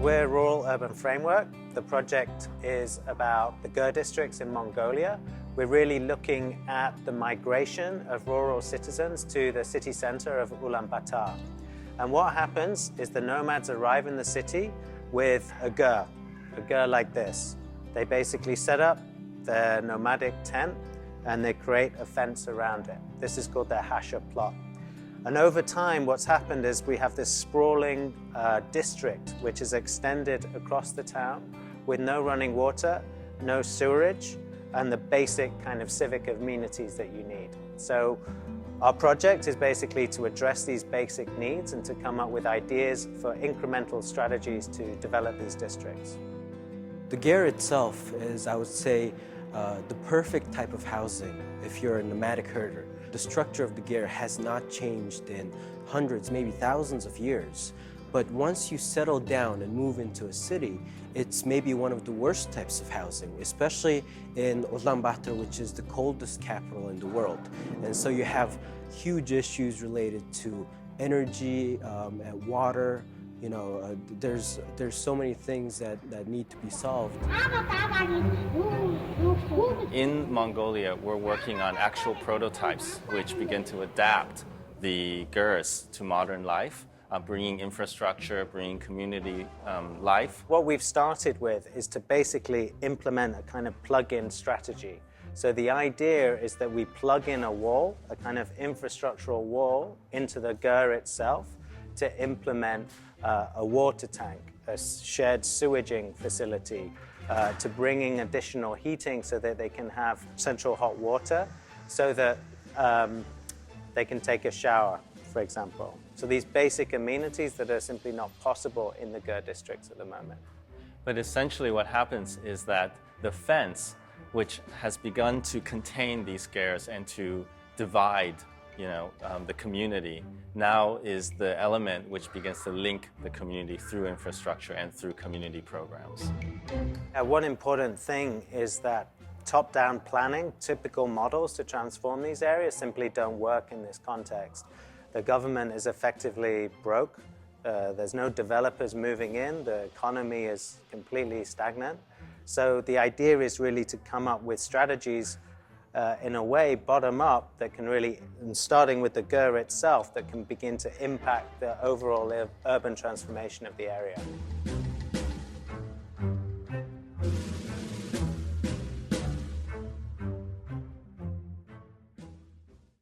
We're Rural Urban Framework. The project is about the Gur districts in Mongolia. We're really looking at the migration of rural citizens to the city center of Ulaanbaatar. And what happens is the nomads arrive in the city with a gur like this. They basically set up their nomadic tent and they create a fence around it. This is called their hasha plot. And over time, what's happened is we have this sprawling district which is extended across the town with no running water, no sewerage, and the basic kind of civic amenities that you need. So our project is basically to address these basic needs and to come up with ideas for incremental strategies to develop these districts. The ger itself is, I would say, the perfect type of housing if you're a nomadic herder. The structure of the ger has not changed in hundreds, maybe thousands of years. But once you settle down and move into a city, it's maybe one of the worst types of housing, especially in Ulaanbaatar, which is the coldest capital in the world. And so you have huge issues related to energy and water. You know, there's so many things that need to be solved. In Mongolia, we're working on actual prototypes which begin to adapt the gers to modern life, bringing infrastructure, bringing community life. What we've started with is to basically implement a kind of plug-in strategy. So the idea is that we plug in a wall, a kind of infrastructural wall, into the ger itself to implement a water tank, a shared sewaging facility, to bringing additional heating so that they can have central hot water so that they can take a shower, for example. So these basic amenities that are simply not possible in the ger districts at the moment. But essentially what happens is that the fence, which has begun to contain these gers and to divide the community, now is the element which begins to link the community through infrastructure and through community programs. One important thing is that top-down planning, typical models to transform these areas simply don't work in this context. The government is effectively broke. There's no developers moving in. The economy is completely stagnant. So the idea is really to come up with strategies in a way, bottom up, that can really, and starting with the ger itself, that can begin to impact the overall urban transformation of the area.